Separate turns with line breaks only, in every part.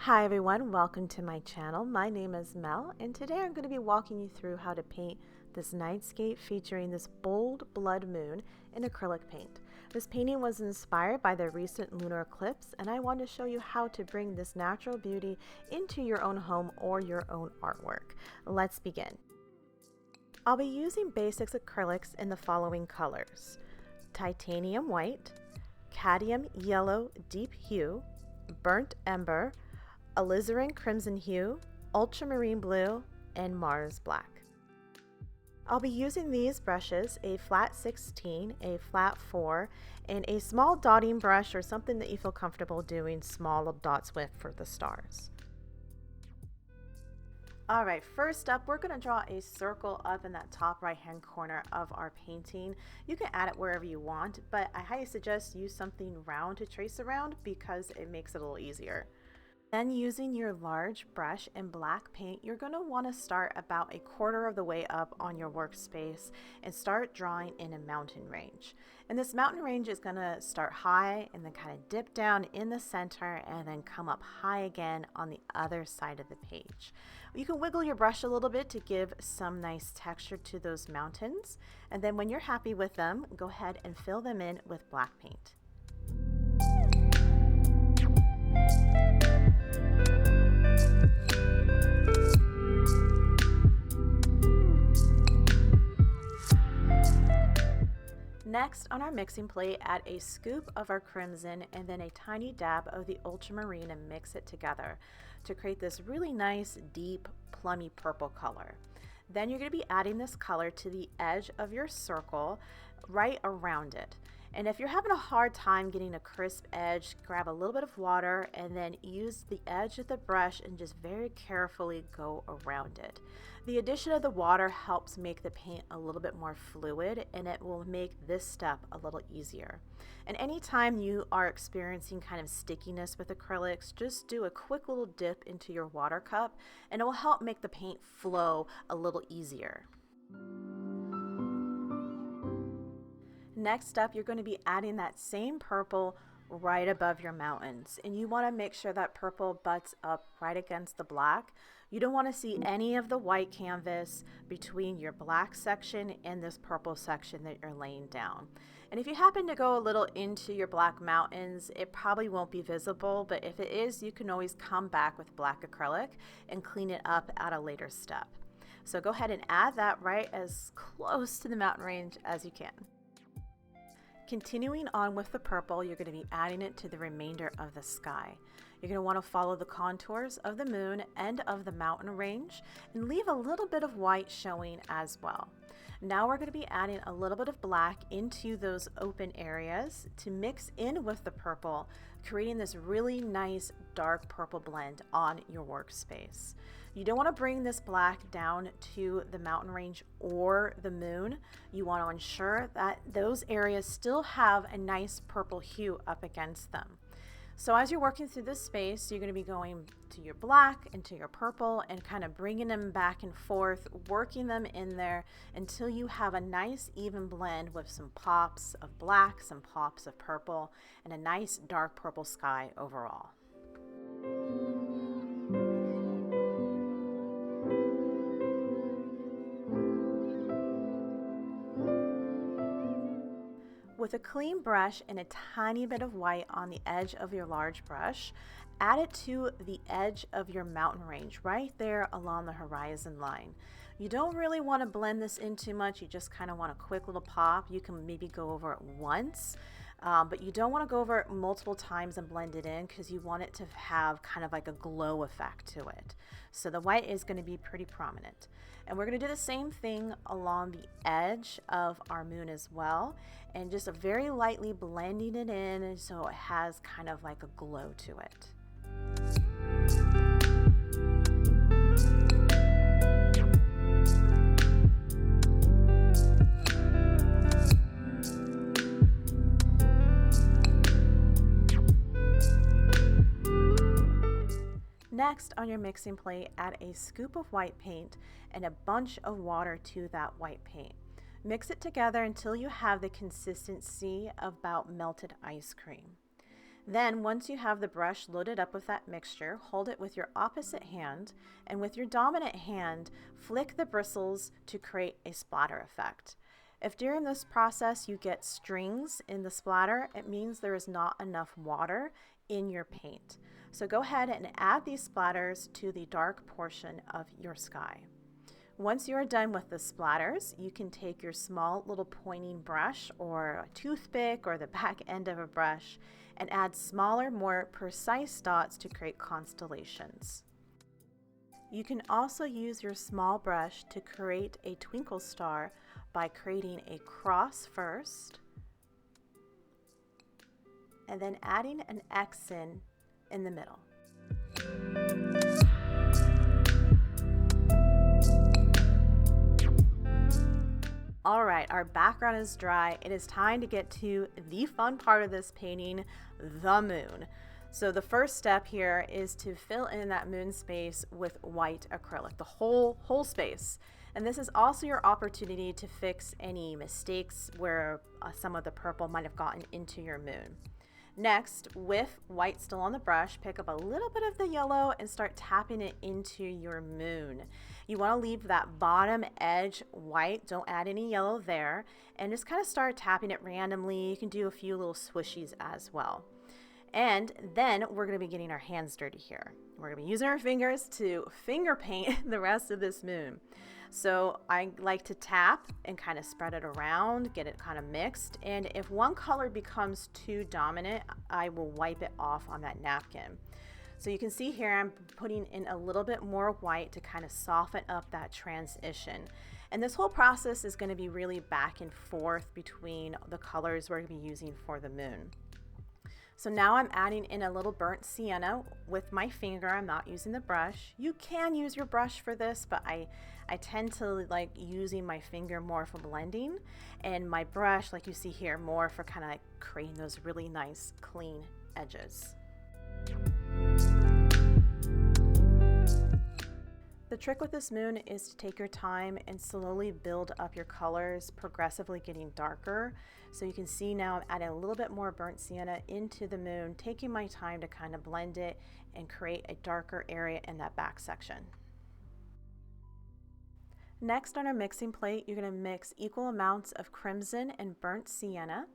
Hi everyone, welcome to my channel. My name is Mel and today I'm going to be walking you through how to paint this nightscape featuring this bold blood moon in acrylic paint. This painting was inspired by the recent lunar eclipse and I want to show you how to bring this natural beauty into your own home or your own artwork. Let's begin. I'll be using Basics Acrylics in the following colors: titanium white, cadmium yellow deep hue, burnt ember, Alizarin crimson hue, ultramarine blue, and Mars black. I'll be using these brushes, a flat 16, a flat 4, and a small dotting brush or something that you feel comfortable doing small dots with for the stars. Alright, first up we're going to draw a circle up in that top right hand corner of our painting. You can add it wherever you want, but I highly suggest use something round to trace around because it makes it a little easier. Then using your large brush and black paint, you're going to want to start about a quarter of the way up on your workspace and start drawing in a mountain range. And this mountain range is going to start high and then kind of dip down in the center and then come up high again on the other side of the page. You can wiggle your brush a little bit to give some nice texture to those mountains. And then when you're happy with them, go ahead and fill them in with black paint. Next, on our mixing plate, add a scoop of our crimson and then a tiny dab of the ultramarine and mix it together to create this really nice, deep, plummy purple color. Then you're going to be adding this color to the edge of your circle right around it. And if you're having a hard time getting a crisp edge, grab a little bit of water and then use the edge of the brush and just very carefully go around it. The addition of the water helps make the paint a little bit more fluid and it will make this step a little easier. And anytime you are experiencing kind of stickiness with acrylics, just do a quick little dip into your water cup and it will help make the paint flow a little easier. Next up, you're going to be adding that same purple right above your mountains, and you want to make sure that purple butts up right against the black. You don't want to see any of the white canvas between your black section and this purple section that you're laying down. And if you happen to go a little into your black mountains, it probably won't be visible, but if it is, you can always come back with black acrylic and clean it up at a later step. So go ahead and add that right as close to the mountain range as you can. Continuing on with the purple, you're going to be adding it to the remainder of the sky. You're going to want to follow the contours of the moon and of the mountain range and leave a little bit of white showing as well. Now we're going to be adding a little bit of black into those open areas to mix in with the purple, creating this really nice dark purple blend on your workspace. You don't want to bring this black down to the mountain range or the moon. You want to ensure that those areas still have a nice purple hue up against them. So as you're working through this space, you're going to be going to your black and to your purple and kind of bringing them back and forth, working them in there until you have a nice even blend with some pops of black, some pops of purple, and a nice dark purple sky overall. With a clean brush and a tiny bit of white on the edge of your large brush, add it to the edge of your mountain range, right there along the horizon line. You don't really want to blend this in too much, you just kind of want a quick little pop. You can maybe go over it once, but you don't want to go over it multiple times and blend it in because you want it to have kind of like a glow effect to it. So the white is going to be pretty prominent. And we're going to do the same thing along the edge of our moon as well, and just very lightly blending it in so it has kind of like a glow to it. Next, on your mixing plate, add a scoop of white paint and a bunch of water to that white paint. Mix it together until you have the consistency of about melted ice cream. Then once you have the brush loaded up with that mixture, hold it with your opposite hand, and with your dominant hand, flick the bristles to create a splatter effect. If during this process you get strings in the splatter, it means there is not enough water in your paint. So go ahead and add these splatters to the dark portion of your sky. Once you are done with the splatters, you can take your small little pointing brush or a toothpick or the back end of a brush and add smaller, more precise dots to create constellations. You can also use your small brush to create a twinkle star by creating a cross first and then adding an X in the middle. All right, our background is dry. It is time to get to the fun part of this painting, the moon. So the first step here is to fill in that moon space with white acrylic, the whole space. And this is also your opportunity to fix any mistakes where some of the purple might have gotten into your moon. Next, with white still on the brush, pick up a little bit of the yellow and start tapping it into your moon. You want to leave that bottom edge white, don't add any yellow there, and just kind of start tapping it randomly. You can do a few little swishies as well. And then we're going to be getting our hands dirty here. We're going to be using our fingers to finger paint the rest of this moon. So I like to tap and kind of spread it around, get it kind of mixed. And if one color becomes too dominant, I will wipe it off on that napkin. So you can see here I'm putting in a little bit more white to kind of soften up that transition. And this whole process is going to be really back and forth between the colors we're going to be using for the moon. So now I'm adding in a little burnt sienna with my finger. I'm not using the brush. You can use your brush for this, but I tend to like using my finger more for blending, and my brush, like you see here, more for kind of creating those really nice clean edges. The trick with this moon is to take your time and slowly build up your colors, progressively getting darker. So you can see now I'm adding a little bit more burnt sienna into the moon, taking my time to kind of blend it and create a darker area in that back section. Next on our mixing plate, you're going to mix equal amounts of crimson and burnt sienna,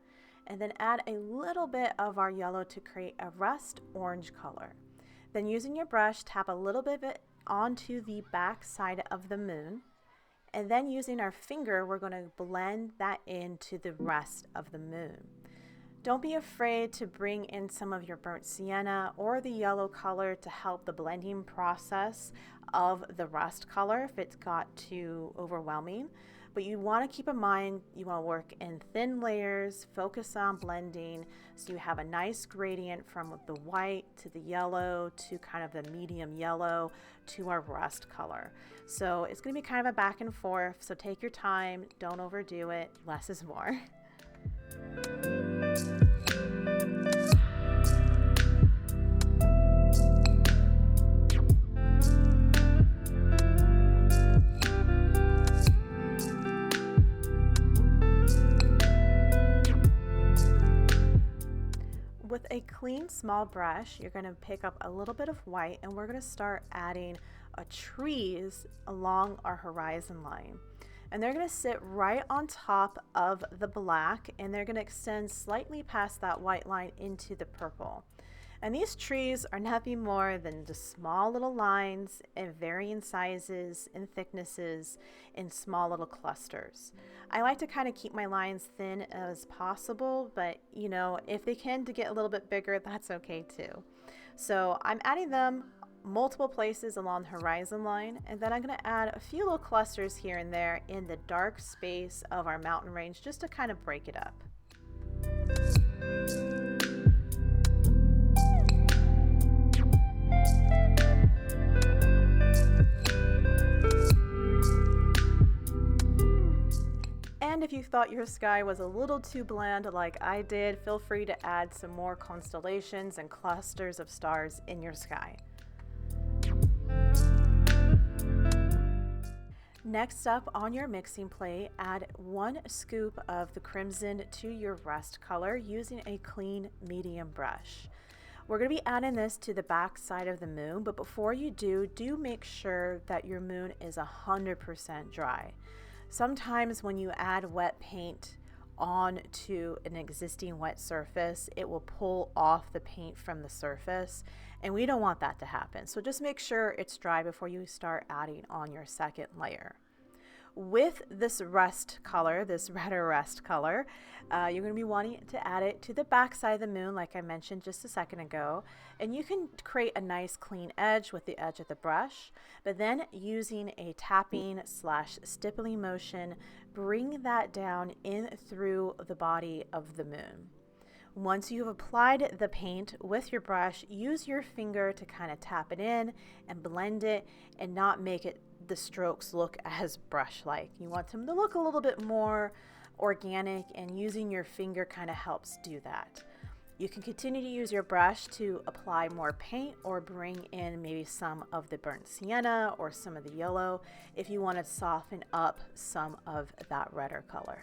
and then add a little bit of our yellow to create a rust orange color. Then using your brush, tap a little bit of it onto the back side of the moon, and then using our finger, we're going to blend that into the rest of the moon. Don't be afraid to bring in some of your burnt sienna or the yellow color to help the blending process of the rust color if it's got too overwhelming. But you want to keep in mind, you want to work in thin layers, focus on blending, so you have a nice gradient from the white to the yellow to kind of the medium yellow to our rust color. So it's going to be kind of a back and forth, so take your time, don't overdo it, less is more. With a clean small brush, you're going to pick up a little bit of white, and we're going to start adding trees along our horizon line. And they're going to sit right on top of the black, and they're going to extend slightly past that white line into the purple. And these trees are nothing more than just small little lines in varying sizes and thicknesses in small little clusters. I like to kind of keep my lines thin as possible, but you know, if they tend to get a little bit bigger, that's okay too. So I'm adding them multiple places along the horizon line, and then I'm going to add a few little clusters here and there in the dark space of our mountain range just to kind of break it up. And if you thought your sky was a little too bland like I did, feel free to add some more constellations and clusters of stars in your sky. Next up on your mixing plate, add 1 scoop of the crimson to your rust color using a clean medium brush. We're going to be adding this to the back side of the moon, but before you do make sure that your moon is 100% dry. Sometimes when you add wet paint onto an existing wet surface, it will pull off the paint from the surface, and we don't want that to happen. So just make sure it's dry before you start adding on your second layer. With this rust color, this redder rust color, you're going to be wanting to add it to the back side of the moon like I mentioned just a second ago, and you can create a nice clean edge with the edge of the brush, but then using a tapping / stippling motion, bring that down in through the body of the moon. Once you've applied the paint with your brush, use your finger to kind of tap it in and blend it and not make the strokes look as brush-like. You want them to look a little bit more organic, and using your finger kind of helps do that. You can continue to use your brush to apply more paint or bring in maybe some of the burnt sienna or some of the yellow if you want to soften up some of that redder color.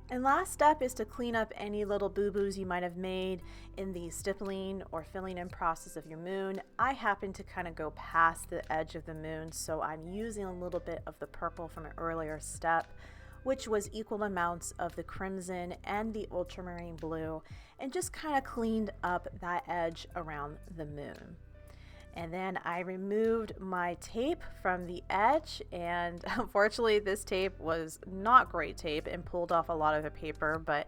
And last step is to clean up any little boo-boos you might have made in the stippling or filling in process of your moon. I happen to kind of go past the edge of the moon, so I'm using a little bit of the purple from an earlier step, which was equal amounts of the crimson and the ultramarine blue, and just kind of cleaned up that edge around the moon. And then I removed my tape from the edge, and unfortunately this tape was not great tape and pulled off a lot of the paper, but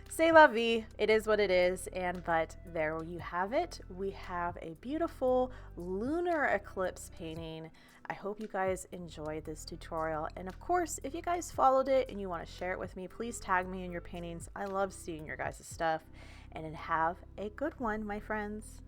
c'est la vie, it is what it is. But there you have it. We have a beautiful lunar eclipse painting. I hope you guys enjoyed this tutorial, and of course if you guys followed it and you want to share it with me, please tag me in your paintings. I love seeing your guys' stuff, and have a good one, my friends.